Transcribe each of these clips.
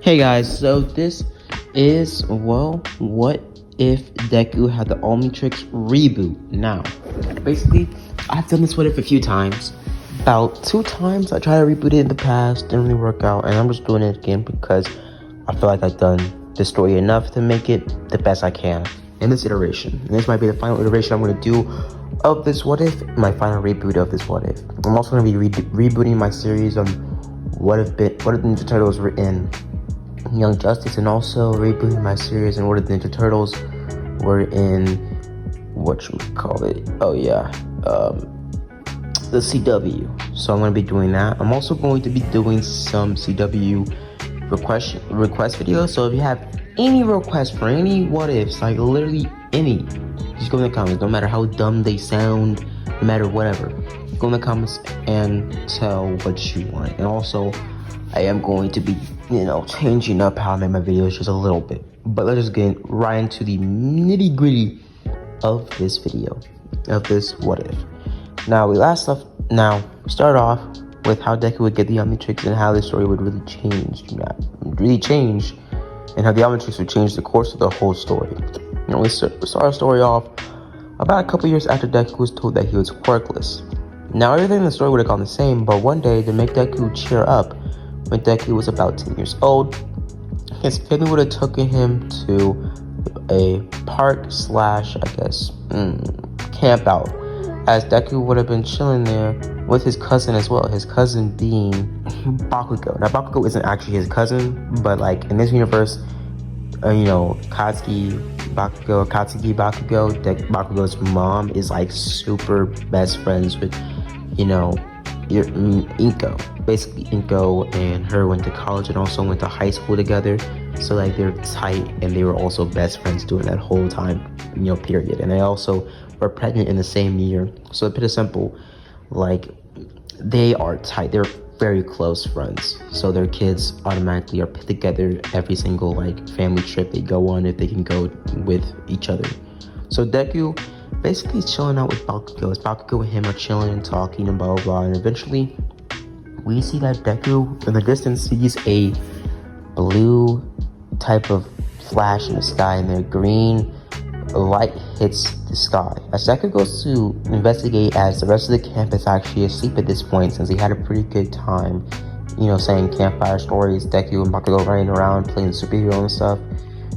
Hey guys, so this is, well, what if DEKU had the Omnitrix reboot? Now, basically, I've done this what if a few times. About 2 times I tried to reboot it in the past, didn't really work out, and I'm just doing it again because I feel like I've done the story enough to make it the best I can in this iteration. And this might be the final iteration I'm going to do of this what if, my final reboot of this what if. I'm also going to be rebooting my series on what if Ninja Turtles were in Young Justice, and also rebooting my series and what if the Ninja Turtles were in the CW. So I'm going to be doing that. I'm also going to be doing some CW request videos. So if you have any requests for any what ifs, like literally any, just go in the comments. No matter how dumb they sound, no matter whatever, go in the comments and tell what you want. And also, I am going to be, changing up how I make my videos just a little bit. But let's just get right into the nitty gritty of this video, of this what if. Now, we start off with how DEKU would get the Omnitrix and how the story would really change, and how the Omnitrix would change the course of the whole story. We start our story off about a couple years after DEKU was told that he was quirkless. Now, everything in the story would have gone the same, but one day, to make DEKU cheer up, when DEKU was about 10 years old, his family would have taken him to a park camp out, as DEKU would have been chilling there with his cousin as well, his cousin being Bakugo. Now, Bakugo isn't actually his cousin, but like in this universe, Katsuki Bakugo, Bakugo's mom is like super best friends with, Inko. Basically, Inko and her went to college and also went to high school together. So like they're tight, and they were also best friends during that whole time, period. And they also were pregnant in the same year. So to put it simple, like they are tight. They're very close friends. So their kids automatically are put together every single like family trip they go on, if they can go with each other. So DEKU basically chilling out with Bakugo. As Bakugo and him are chilling and talking and blah blah blah, and eventually we see that DEKU in the distance sees a blue type of flash in the sky, and the green light hits the sky. As DEKU goes to investigate, as the rest of the camp is actually asleep at this point, since he had a pretty good time, saying campfire stories, DEKU and Bakugo running around playing superhero and stuff.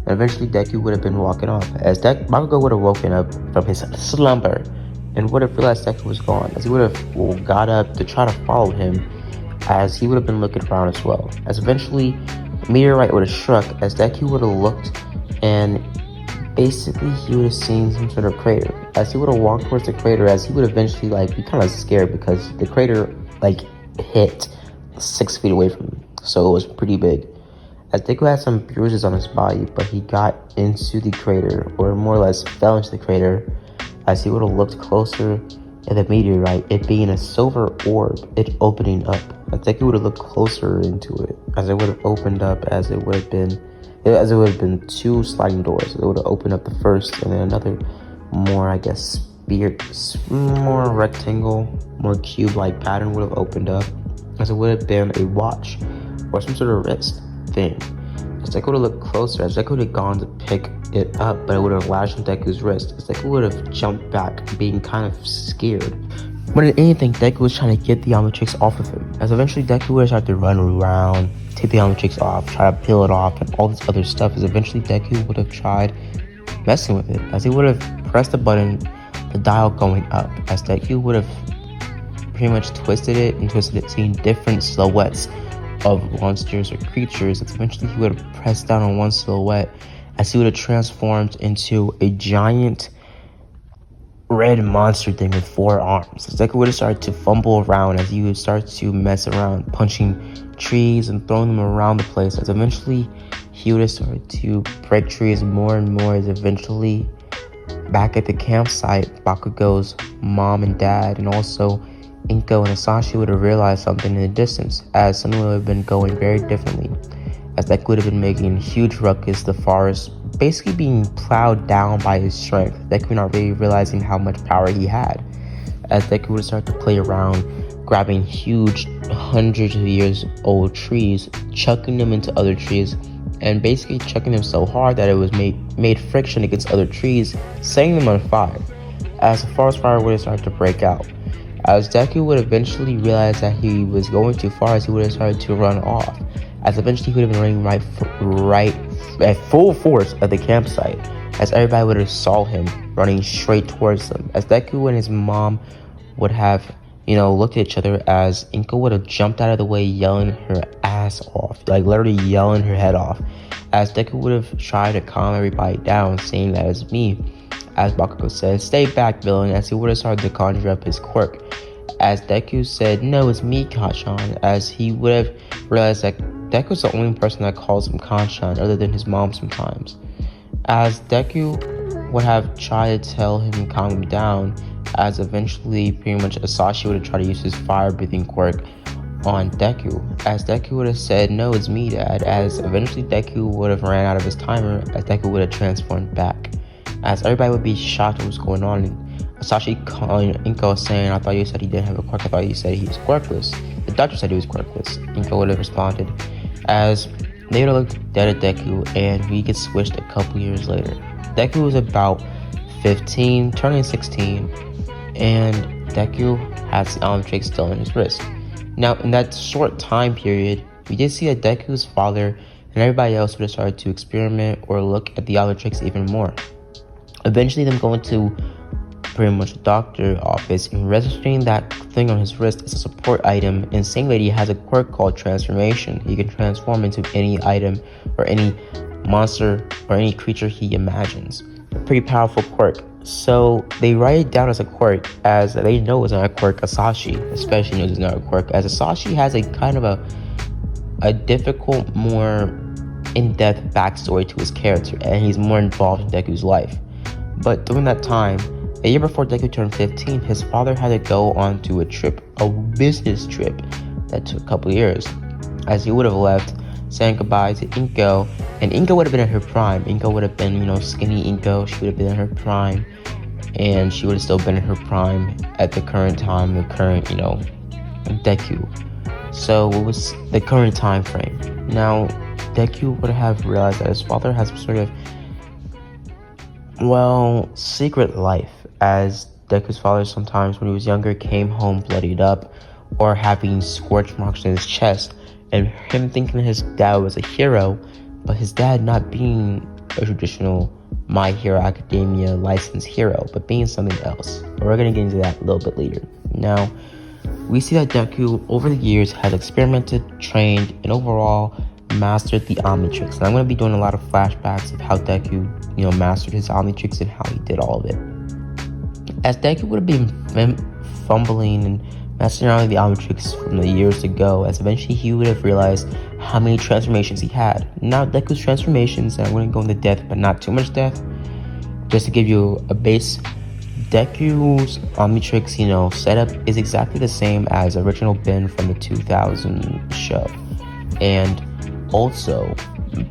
And eventually DEKU would have been walking off, as Bakugo would have woken up from his slumber and would have realized DEKU was gone, as he would have got up to try to follow him, as he would have been looking around as well. As eventually a meteorite would have struck, as DEKU would have looked, and basically he would have seen some sort of crater. As he would have walked towards the crater, as he would eventually be kind of scared, because the crater hit 6 feet away from him, so it was pretty big. As DEKU had some bruises on his body, but he got into the crater, or more or less fell into the crater. As he would have looked closer at the meteorite, it being a silver orb, it opening up. As DEKU would have looked closer into it, as it would have opened up, as it would have been 2 sliding doors. It would have opened up the first, and then another more, more rectangle, more cube-like pattern would have opened up, as it would have been a watch or some sort of wrist thing. As DEKU would have looked closer, as DEKU would have gone to pick it up, but it would have lashed on DEKU's wrist, as DEKU would have jumped back, being kind of scared. More than anything, DEKU was trying to get the Omnitrix off of him, as eventually DEKU would have started to run around, take the Omnitrix off, try to peel it off, and all this other stuff, as eventually DEKU would have tried messing with it, as he would have pressed the button, the dial going up, as DEKU would have pretty much twisted it, seeing different silhouettes of monsters or creatures, as eventually he would have pressed down on one silhouette, as he would have transformed into a giant red monster thing with 4 arms. As DEKU would have started to fumble around, as he would start to mess around, punching trees and throwing them around the place, as eventually he would have started to break trees more and more, as eventually back at the campsite, Bakugo's mom and dad, and also Inko and Asashi would have realized something in the distance, as something would have been going very differently, as DEKU would have been making huge ruckus, the forest basically being plowed down by his strength, DEKU not really realizing how much power he had, as DEKU would start to play around, grabbing huge hundreds of years old trees, chucking them into other trees, and basically chucking them so hard that it was made friction against other trees, setting them on fire. As the forest fire would have started to break out. As Deku would eventually realize that he was going too far, as he would have started to run off. As eventually he would have been running right at full force at the campsite, as everybody would have saw him running straight towards them. As Deku and his mom would have, looked at each other, as Inko would have jumped out of the way, yelling her ass off, like literally yelling her head off. As Deku would have tried to calm everybody down, saying that it's me. As Bakugo said, "Stay back, villain," as he would have started to conjure up his quirk. As Deku said, "No, it's me, Kacchan," as he would have realized that Deku's the only person that calls him Kacchan other than his mom sometimes. As Deku would have tried to tell him and calm him down, as eventually pretty much Asashi would have tried to use his fire breathing quirk on Deku, as Deku would have said, "No, it's me, Dad," as eventually Deku would have ran out of his timer, as Deku would have transformed back. As everybody would be shocked at what's going on, and Asashi calling Inko saying, "I thought you said he didn't have a quirk, I thought you said he was quirkless." The doctor said he was quirkless. Inko would have responded, as they would have looked dead at Deku, and we get switched a couple years later. Deku was about 15, turning 16, and Deku has the Omnitrix still in his wrist. Now, in that short time period, we did see that Deku's father and everybody else would have started to experiment or look at the Omnitrix even more. Eventually, them going to pretty much the doctor office and registering that thing on his wrist as a support item, and saying that he has a quirk called transformation. He can transform into any item or any monster or any creature he imagines. A pretty powerful quirk. So they write it down as a quirk, as they know it's not a quirk. Asashi especially knows it's not a quirk, as Asashi has a kind of a difficult, more in-depth backstory to his character, and he's more involved in Deku's life. But during that time, a year before Deku turned 15, his father had to go on to a trip, a business trip that took a couple years, as he would have left, saying goodbye to Inko, and Inko would have been in her prime. Inko would have been, skinny Inko. She would have been in her prime, and she would have still been in her prime at the current time, the current, Deku. So it was the current time frame. Now, Deku would have realized that his father has some sort of, secret life, as Deku's father sometimes when he was younger came home bloodied up or having scorch marks in his chest, and him thinking his dad was a hero, but his dad not being a traditional My Hero Academia licensed hero, but being something else. But we're going to get into that a little bit later. Now, we see that Deku over the years has experimented, trained, and overall mastered the Omnitrix. And I'm going to be doing a lot of flashbacks of how Deku, mastered his Omnitrix and how he did all of it. As Deku would have been fumbling and messing around with the Omnitrix from the years ago, as eventually he would have realized how many transformations he had. Now, Deku's transformations, and I'm going to go into depth, but not too much depth, just to give you a base. Deku's Omnitrix, setup is exactly the same as original Ben from the 2000 show. And also,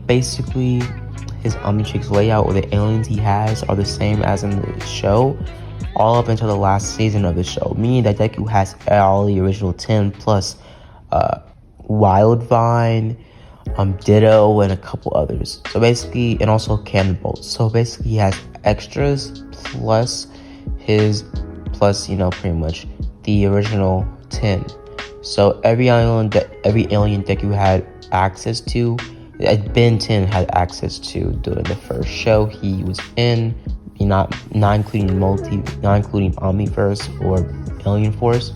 basically, his Omnitrix layout or the aliens he has are the same as in the show, all up until the last season of the show, meaning that Deku has all the original 10 plus Wildvine, Ditto, and a couple others. So basically, and also Cannonbolt. So basically, he has extras plus pretty much the original 10. So every alien Deku had access to, Ben 10 had access to during the first show he was in, not including Omniverse or Alien Force.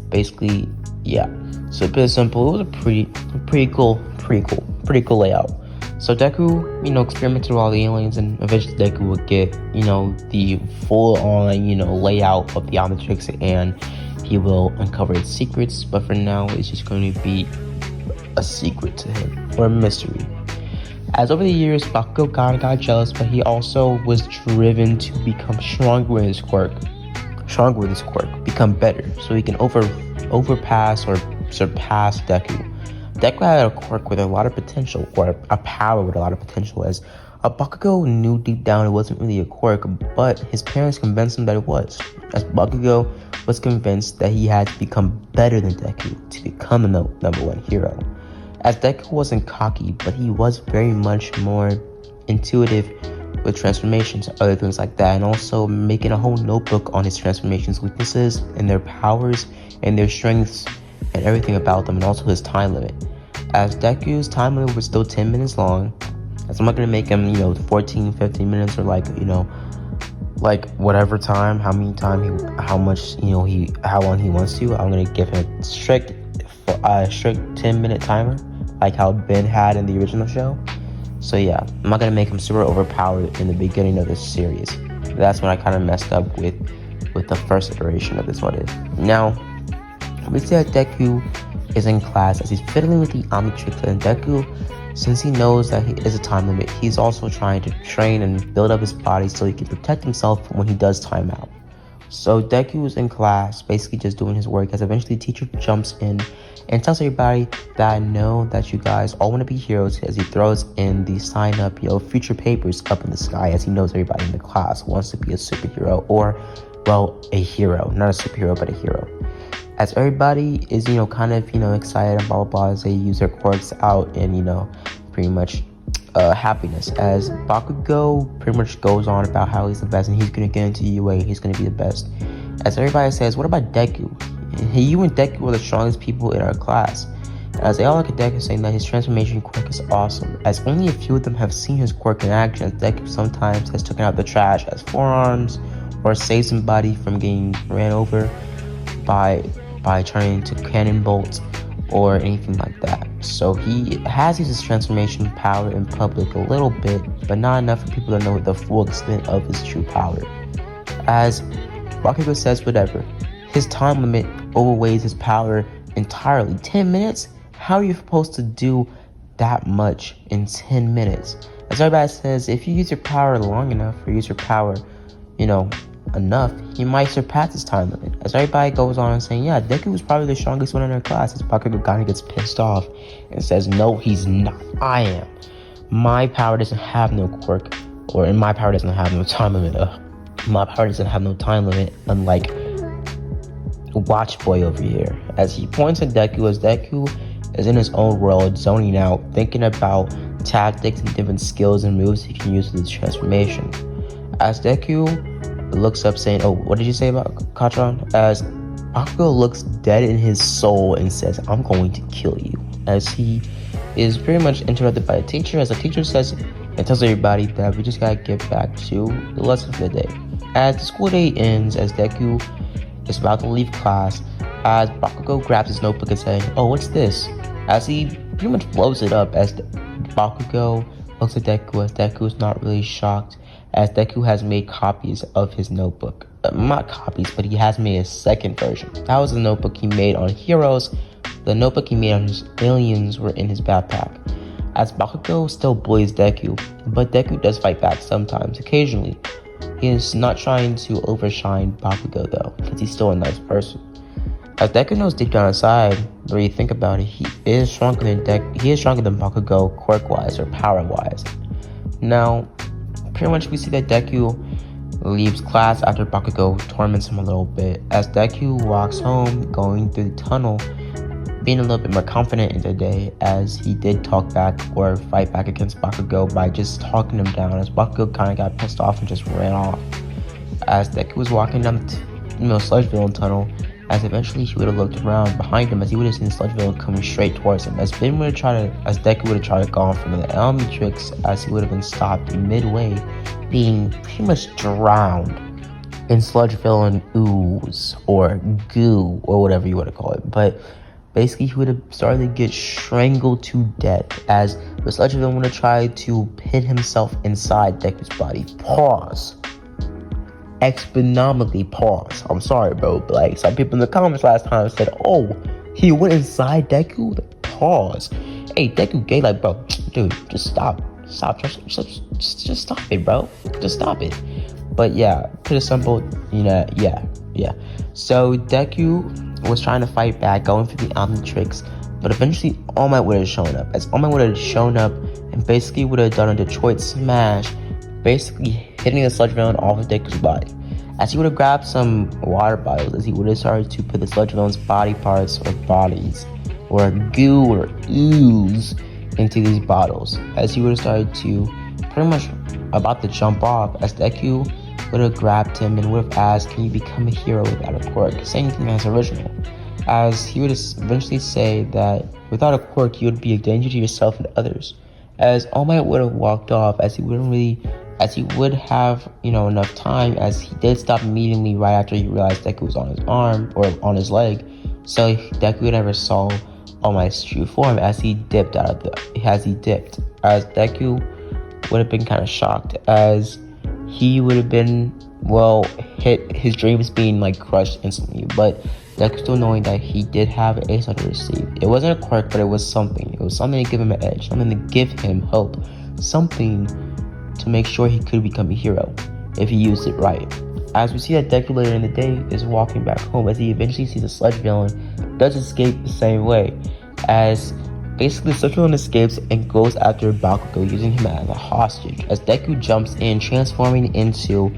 Basically, yeah. So a bit simple. It was a pretty cool layout. So Deku, experimented with all the aliens, and eventually Deku would get, the full-on, layout of the Omnitrix, and he will uncover its secrets. But for now, it's just going to be a secret to him, or a mystery. As over the years, Bakugo got jealous, but he also was driven to become stronger with his quirk, become better, so he can overpass or surpass Deku. Deku had a quirk with a lot of potential, or a power with a lot of potential, as Bakugo knew deep down it wasn't really a quirk, but his parents convinced him that it was, as Bakugo was convinced that he had to become better than Deku to become the number one hero. As Deku wasn't cocky, but he was very much more intuitive with transformations, other things like that, and also making a whole notebook on his transformations, weaknesses, and their powers, and their strengths, and everything about them, and also his time limit. As Deku's time limit was still 10 minutes long, as I'm not gonna make him, 14, 15 minutes, or like whatever time, how much, how long he wants to. I'm gonna give him a strict 10-minute timer, like how Ben had in the original show. So yeah, I'm not gonna make him super overpowered in the beginning of this series. That's when I kind of messed up with the first iteration of this What If. Now, we see that Deku is in class as he's fiddling with the Omnitrix, and Deku, since he knows that he is a time limit, he's also trying to train and build up his body so he can protect himself when he does time out. So Deku is in class, basically just doing his work, as eventually the teacher jumps in and tells everybody that I know that you guys all want to be heroes, as he throws in the sign up, future papers up in the sky, as he knows everybody in the class wants to be a superhero, or, well, a hero, not a superhero, but a hero. As everybody is, kind of, excited and blah, blah, blah, as they use their quirks out in, pretty much happiness, as Bakugo pretty much goes on about how he's the best and he's going to get into UA, he's going to be the best. As everybody says, what about Deku? You and Deku are the strongest people in our class. As they all look at Deku, saying that his transformation quirk is awesome, as only a few of them have seen his quirk in action, as Deku sometimes has taken out the trash as forearms, or saved somebody from getting ran over by turning into cannon bolts or anything like that. So he has used his transformation power in public a little bit, but not enough for people to know the full extent of his true power. As Bakugo says, whatever, his time limit overweighs his power entirely. 10 minutes? How are you supposed to do that much in 10 minutes? As everybody says, if you use your power long enough, or use your power, enough, he might surpass his time limit. As everybody goes on and saying, yeah, Deku was probably the strongest one in our class, as Bakugo kind of gets pissed off and says, no, he's not. I am. My power doesn't have no quirk, or my power doesn't have no time limit. My power doesn't have no time limit, unlike Watch Boy over here. As he points at Deku, as Deku is in his own world, zoning out, thinking about tactics and different skills and moves he can use with his transformation. As Deku looks up saying, oh, what did you say about Katron? As Bakugo looks dead in his soul and says, I'm going to kill you. As he is pretty much interrupted by a teacher, as the teacher says and tells everybody that we just gotta get back to the lesson for the day. As the school day ends, as Deku is about to leave class, as Bakugo grabs his notebook and says, oh, what's this? As he pretty much blows it up, as Bakugo looks at Deku, as Deku is not really shocked, as Deku has made copies of his notebook. Not copies, but he has made a second version. That was the notebook he made on Heroes. The notebook he made on his aliens were in his backpack. As Bakugo still bullies Deku, but Deku does fight back sometimes, occasionally. He is not trying to overshine Bakugo though, because he's still a nice person. As Deku knows deep down inside, where you think about it, he is stronger than Bakugo quirk-wise or power-wise. Now, pretty much we see that Deku leaves class after Bakugo torments him a little bit, as Deku walks home, going through the tunnel, being a little bit more confident in the day, as he did talk back or fight back against Bakugo by just talking him down, as Bakugo kind of got pissed off and just ran off. As Deku was walking down the Sludge tunnel, as eventually he would have looked around behind him, as he would have seen Sludge coming straight towards him, as Deku would have tried to go on from the Omnitrix, as he would have been stopped midway, being pretty much drowned in Sludgeville and ooze, or goo, or whatever you want to call it. But basically, he would have started to get strangled to death, as the Sludgeville would have tried to pin himself inside Deku's body. Pause. Exponentially pause. I'm sorry, bro, but like some people in the comments last time said, oh, he went inside Deku? Pause. Hey, Deku gay, like, bro, dude, just stop, just stop it, bro, just stop it. But yeah, pretty simple, yeah. So Deku was trying to fight back, going for the Omnitrix, But eventually, All Might would have shown up. As All Might would have shown up and basically would have done a Detroit smash, basically hitting the sludge villain off of Deku's body. As he would have grabbed some water bottles, as he would have started to put the sludge villain's body parts or bodies or goo or ooze into these bottles. As he would have started to pretty much about to jump off, as Deku would have grabbed him and would have asked, can you become a hero without a quirk? Same thing as original. As he would eventually say that without a quirk, you would be a danger to yourself and others. As All Might would have walked off, as he would have, enough time, as he did stop immediately right after he realized Deku was on his arm or on his leg. So Deku never saw All Might's true form as he dipped. As Deku would have been kind of shocked, as he would have been, hit his dreams being crushed instantly, but Deku still knowing that he did have an ace under his sleeve. It wasn't a quirk, but it was something. It was something to give him an edge, something to give him hope, something to make sure he could become a hero if he used it right. As we see that Deku later in the day is walking back home, as he eventually sees the sludge villain does escape the same way, as basically the sludge villain escapes and goes after Bakugo, using him as a hostage, as Deku jumps in, transforming into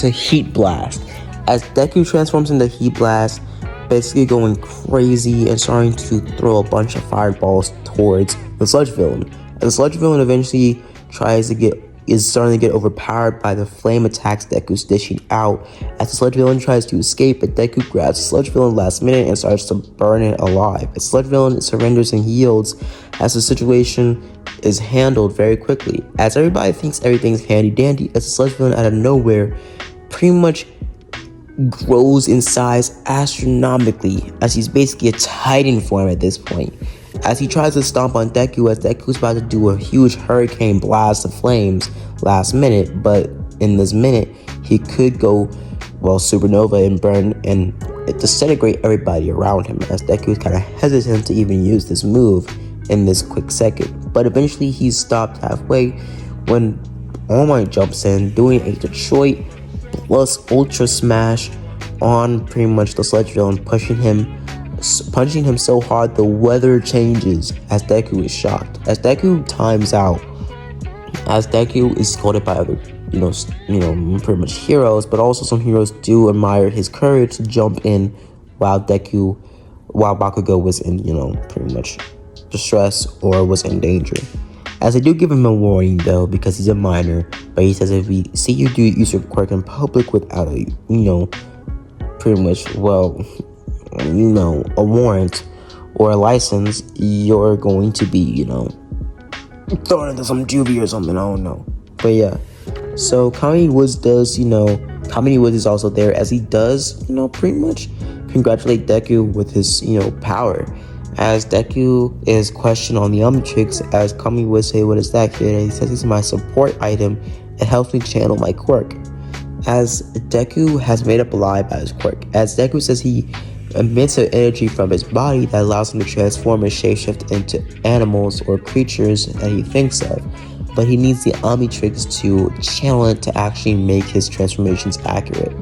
Heat Blast. As Deku transforms into Heat Blast, basically going crazy and starting to throw a bunch of fireballs towards the sludge villain. As the sludge villain eventually is starting to get overpowered by the flame attacks Deku's dishing out. As the sludge villain tries to escape, but Deku grabs the sludge villain last minute and starts to burn it alive. As sludge villain surrenders and yields, as the situation is handled very quickly. As everybody thinks everything's handy dandy, as the sludge villain out of nowhere pretty much grows in size astronomically, as he's basically a titan form at this point. As he tries to stomp on Deku, as Deku's about to do a huge hurricane blast of flames last minute, but in this minute, he could go, supernova and burn and disintegrate everybody around him, as Deku is kind of hesitant to even use this move in this quick second. But eventually, he's stopped halfway when All Might jumps in, doing a Detroit plus Ultra Smash on pretty much the sludge villain, punching him so hard the weather changes, as Deku is shocked. As Deku times out, as Deku is scolded by other, pretty much heroes, but also some heroes do admire his courage to jump in while Bakugo was in, pretty much distress or was in danger. As they do give him a warning though, because he's a minor, but he says if we see you use your quirk in public without a, pretty much, a warrant or a license, you're going to be, thrown into some juvie or something, I don't know. But yeah, so Comedy Woods is also there, as he does, pretty much congratulate Deku with his, power. As Deku is questioned on the Omnitrix, as Kami would say, what is that, kid? And he says it's my support item. It helps me channel my quirk. As Deku has made up a lie about his quirk. As Deku says he emits an energy from his body that allows him to transform and shapeshift into animals or creatures that he thinks of. But he needs the Omnitrix to channel it to actually make his transformations accurate.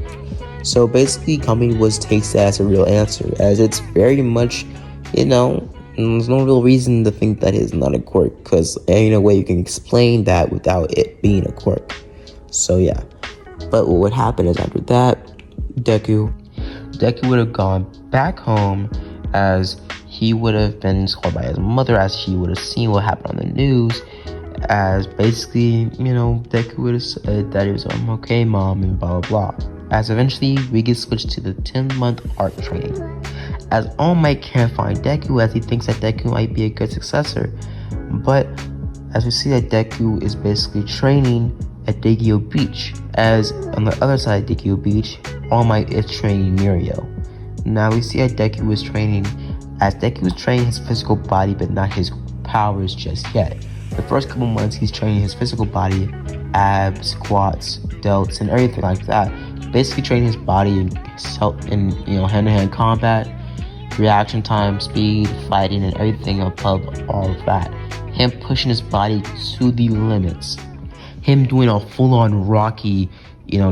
So basically, Kami takes that as a real answer, as it's very much, there's no real reason to think that is not a quirk, because there ain't no way you can explain that without it being a quirk. So yeah, but what would happen is after that, Deku would have gone back home, as he would have been scolded by his mother, as she would have seen what happened on the news, as basically, Deku would have said that he was okay, mom, and blah blah blah. As eventually we get switched to the 10-month art training, as All Might can't find Deku, as he thinks that Deku might be a good successor. But as we see that Deku is basically training at DEKU Beach, as on the other side of DEKU Beach, All Might is training Mirio. Now we see that Deku is training his physical body, but not his powers just yet. The first couple months he's training his physical body, abs, squats, delts, and everything like that. Basically training his body in hand-to-hand combat, reaction time, speed, fighting, and everything above all of that. Him pushing his body to the limits. Him doing a full-on Rocky,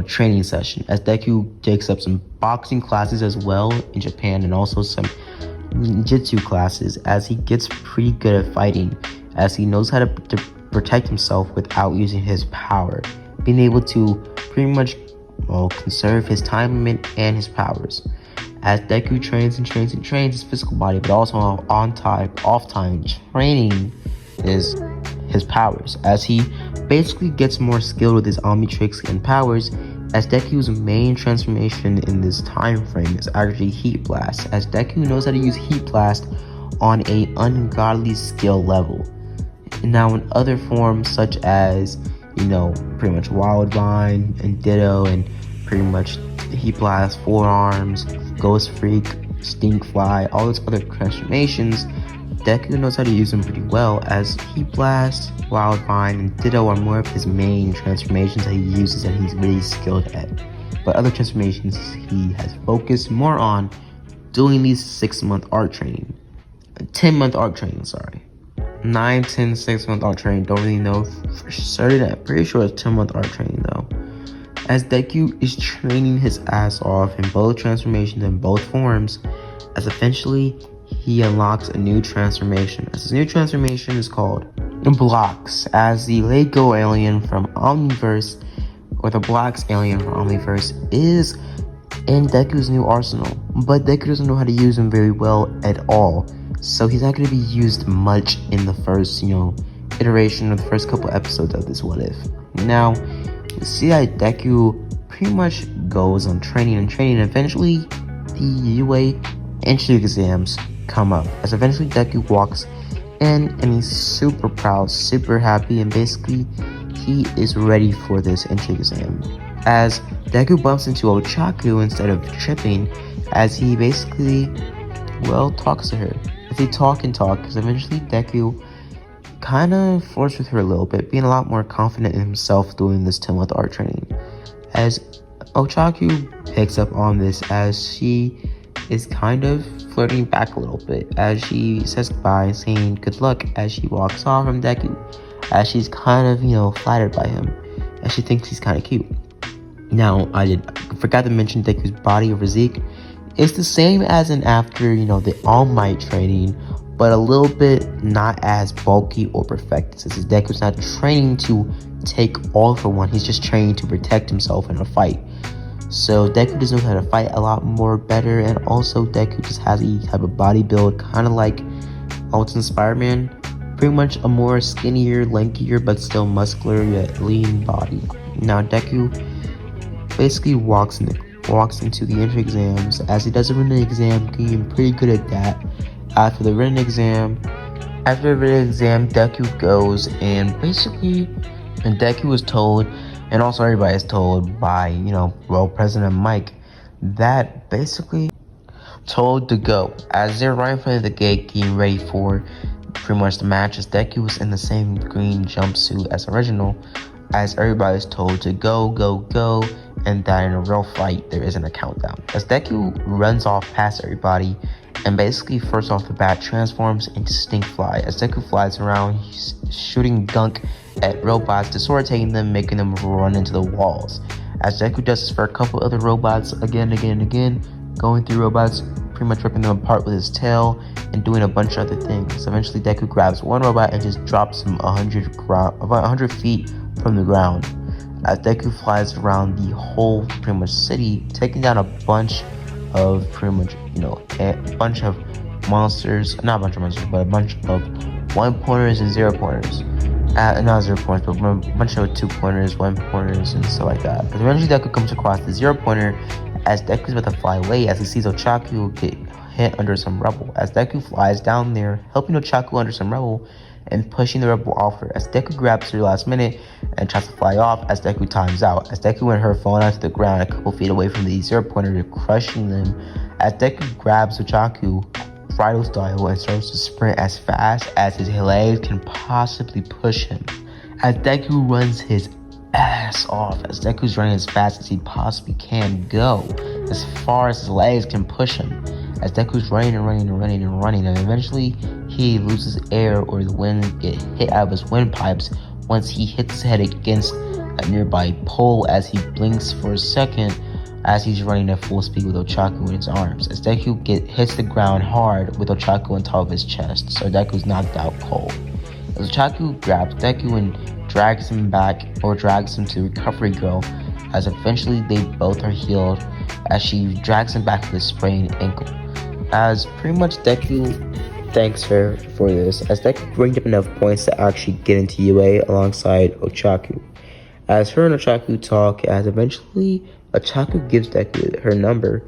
training session, as Deku takes up some boxing classes as well in Japan, and also some ninjutsu classes, as he gets pretty good at fighting, as he knows how to protect himself without using his power, being able to pretty much conserve his time limit and his powers. As Deku trains his physical body, but also off time training is his powers, as he basically gets more skilled with his Omnitrix and powers, as Deku's main transformation in this time frame is actually Heat Blast, as Deku knows how to use Heat Blast on a ungodly skill level. And now in other forms such as, pretty much Wild Vine and Ditto, and pretty much Heat Blast, Forearms, Ghost Freak, Stink Fly, all those other transformations, Deku knows how to use them pretty well, as Heat Blast, Wild Vine, and Ditto are more of his main transformations that he uses and he's really skilled at. But other transformations he has focused more on doing these 6-month art training. 10-month art training, sorry. 9, 10, 6-month art training, don't really know for certain. I'm pretty sure it's 10-month art training though. As Deku is training his ass off in both transformations and both forms, as eventually he unlocks a new transformation. As his new transformation is called Blocks, as the Lego alien from Omniverse, or the Blocks alien from Omniverse, is in Deku's new arsenal, but Deku doesn't know how to use him very well at all, so he's not going to be used much in the first, iteration of the first couple episodes of this What If. Now, you see that Deku pretty much goes on training, and eventually the UA entry exams come up, as eventually Deku walks in and he's super proud, super happy, and basically he is ready for this entry exam, as Deku bumps into Ochaku instead of tripping, as he basically talks to her. As they talk, because eventually Deku kind of flirts with her a little bit, being a lot more confident in himself doing this 10-month art training, as Ochaku picks up on this, as she is kind of flirting back a little bit, as she says goodbye, saying good luck as she walks off from Deku, as she's kind of, flattered by him, as she thinks he's kind of cute. Now, I forgot to mention Deku's body or physique is the same as in after, the All Might training, but a little bit not as bulky or perfect, since Deku's not training to take all for one, he's just training to protect himself in a fight. So Deku does know how to fight a lot more better, and also Deku just has a type of body build, kind of like Ultimate Spider-Man, pretty much a more skinnier, lankier, but still muscular yet lean body. Now Deku basically walks into the entry exams, as he does a written exam, getting pretty good at that. After the written exam, Deku goes and Deku is told, and also everybody is told by, President Mike, that basically told to go, as they're right in front of the gate getting ready for pretty much the match, as Deku was in the same green jumpsuit as original, as everybody's told to go, and that in a real fight there isn't a countdown. As Deku runs off past everybody, and basically first off the bat transforms into Stink Fly, as Deku flies around, he's shooting gunk at robots, disorientating them, making them run into the walls. As Deku does this for a couple other robots again, going through robots, pretty much ripping them apart with his tail, and doing a bunch of other things. Eventually Deku grabs one robot and just drops him 100 feet from the ground. As Deku flies around the whole pretty much city, taking down a bunch of a bunch of monsters, not a bunch of monsters, but a bunch of 1-pointers and 0-pointers. Not 0 points, but a bunch of 2-pointers, 1-pointers, and stuff like that. But eventually Deku comes across the 0-pointer, as Deku's about to fly away, as he sees Ochaku get hit under some rubble. As Deku flies down there, helping Ochaku under some rubble, and pushing the rubble off her, as Deku grabs her last minute and tries to fly off, as Deku times out, as Deku and her falling onto the ground a couple feet away from the 0-pointer, crushing them, as Deku grabs Ochaku Frido style and starts to sprint as fast as his legs can possibly push him, as Deku runs his ass off, as Deku's running as fast as he possibly can go, as far as his legs can push him, as Deku's running, and eventually he loses air, or the wind get hit out of his windpipes once he hits his head against a nearby pole as he blinks for a second as he's running at full speed with Ochaku in his arms. As Deku hits the ground hard with Ochaku on top of his chest, so Deku's knocked out cold. As Ochaku grabs Deku and drags him to Recovery Girl, as eventually they both are healed as she drags him back with a sprained ankle. As pretty much Deku thanks her for this, as Deku bringed up enough points to actually get into UA alongside Ochaku. As her and Ochaku talk, as eventually Ochaku gives Deku her number,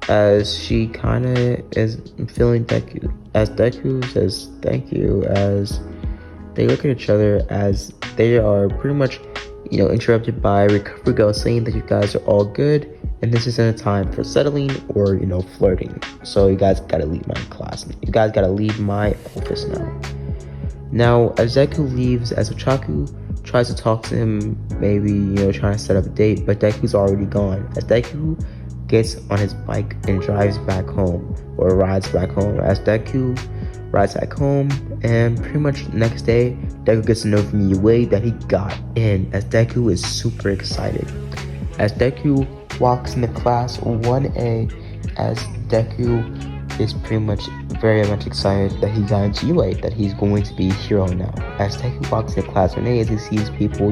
as she kinda is feeling Deku. As Deku says thank you, as they look at each other, as they are pretty much, interrupted by Recovery Girl saying that you guys are all good, and this isn't a time for settling or, flirting. So you guys gotta leave my class. You guys gotta leave my office now. Now, as Deku leaves, as Ochaku tries to talk to him, maybe, trying to set up a date, but Deku's already gone. As Deku gets on his bike and drives back home, or rides back home. As Deku rides back home, and pretty much the next day, Deku gets to know from UA that he got in, as Deku is super excited. As Deku walks into class 1A, as Deku is pretty much very much excited that he got into UA, that he's going to be a hero now. As Deku walks into class 1A, as he sees people,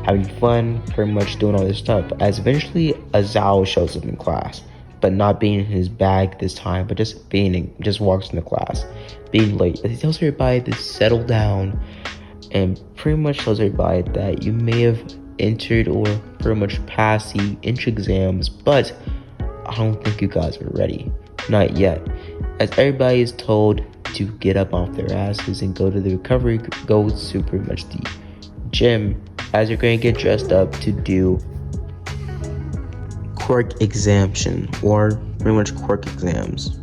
having fun, pretty much doing all this stuff. As eventually Azao shows up in class, but not being in his bag this time, but just walks into class, being late. As he tells everybody to settle down, and pretty much tells everybody that you may have entered or pretty much passed the entry exams, but I don't think you guys are ready. Not yet. As everybody is told to get up off their asses and go to the go to pretty much the gym, as you're going to get dressed up to do quirk exemption, or pretty much quirk exams.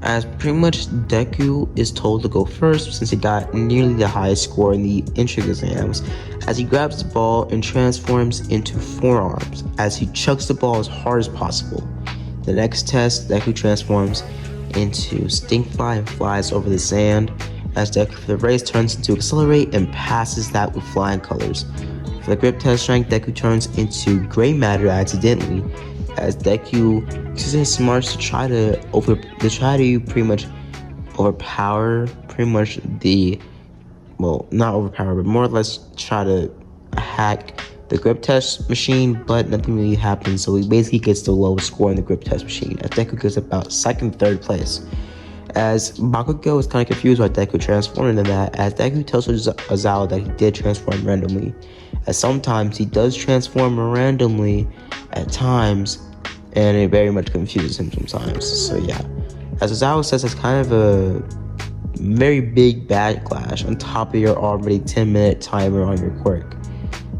As pretty much Deku is told to go first since he got nearly the highest score in the entry exams, as he grabs the ball and transforms into forearms as he chucks the ball as hard as possible. The next test, Deku transforms into Stinkfly and flies over the sand, as Deku for the race turns into Accelerate and passes that with flying colors. For the grip test strength, Deku turns into Gray Matter accidentally, as Deku uses his smarts to try to pretty much overpower pretty much not overpower, but more or less try to hack the grip test machine, but nothing really happens, so he basically gets the lowest score in the grip test machine, as Deku gets about third place. As Bakugo is kind of confused why Deku transformed into that, as Deku tells Azao that he did transform randomly, as sometimes he does transform randomly at times, and it very much confuses him sometimes. So yeah, as Azao says, it's kind of a very big backlash on top of your already 10-minute timer on your quirk.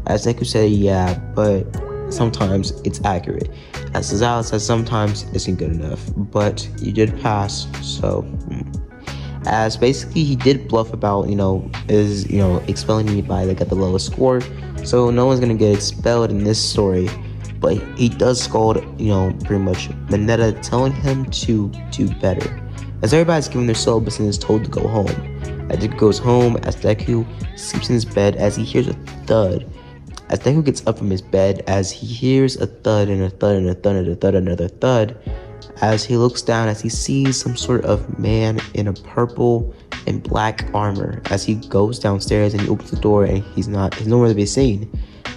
As Deku said, yeah, but sometimes it's accurate. As Azao says, sometimes it isn't good enough, but you did pass, so. As basically he did bluff about, expelling anybody that got the lowest score, so no one's gonna get expelled in this story, but he does scold, pretty much Mineta, telling him to do better. As everybody's given their syllabus and is told to go home. As Deku goes home, as Deku sleeps in his bed, as he hears a thud. As Deku gets up from his bed, as he hears a thud and a thud and a thud and a thud and another thud, as he looks down, as he sees some sort of man in a purple and black armor, as he goes downstairs and he opens the door and he's nowhere to be seen,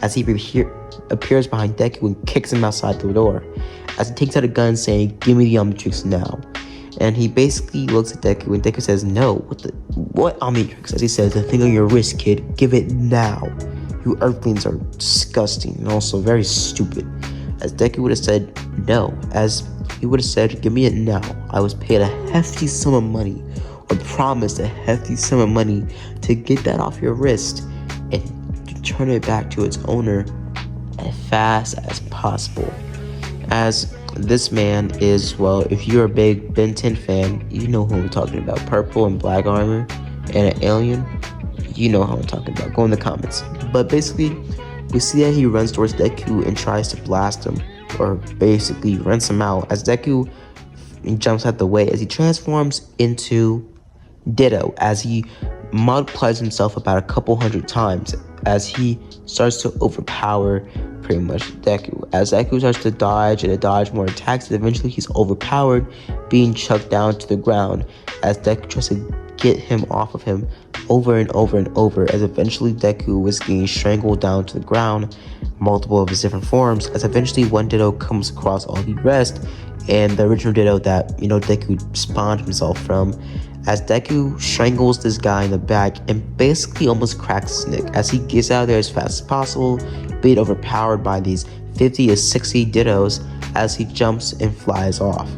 as he appears behind Deku and kicks him outside the door, as he takes out a gun saying, "Give me the Omnitrix now." And he basically looks at Deku and Deku says, "No, what Omnitrix?" As he says, "The thing on your wrist, kid, give it now. You Earthlings are disgusting and also very stupid." As Deku would have said no, as he would have said, "Give me it now. I was paid a hefty sum of money, or promised a hefty sum of money to get that off your wrist and to turn it back to its owner as fast as possible." As this man is, well, if you're a big Ben 10 fan, you know who I'm talking about. Purple and black armor and an alien. You know how I'm talking about. Go in the comments. But basically, we see that he runs towards Deku and tries to blast him, or basically rents him out, as Deku jumps out the way as he transforms into Ditto, as he multiplies himself about a couple hundred times, as he starts to overpower pretty much Deku. As Deku starts to dodge and dodge more attacks, and eventually he's overpowered, being chucked down to the ground as Deku tries to get him off of him over and over and over, as eventually Deku was getting strangled down to the ground, multiple of his different forms, as eventually one Ditto comes across all the rest, and the original Ditto that, Deku spawned himself from, as Deku strangles this guy in the back and basically almost cracks his neck as he gets out of there as fast as possible, being overpowered by these 50 to 60 Dittos as he jumps and flies off.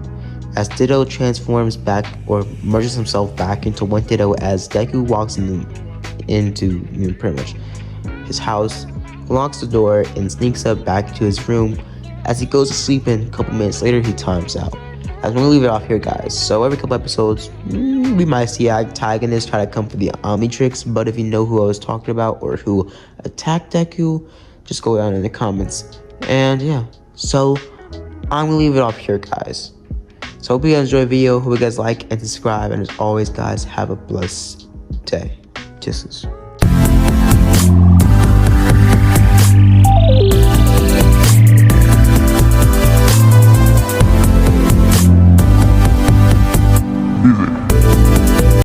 As Ditto transforms back or merges himself back into one Ditto, as Deku walks into pretty much his house, locks the door, and sneaks up back to his room. As he goes to sleep, and a couple minutes later he times out. I'm going to leave it off here, guys. So every couple episodes, we might see antagonists try to come for the Omnitrix, but if you know who I was talking about or who attacked Deku, just go down in the comments. And yeah, so I'm going to leave it off here, guys. So hope you guys enjoyed the video, hope you guys like and subscribe, and as always, guys, have a blessed day. Kisses.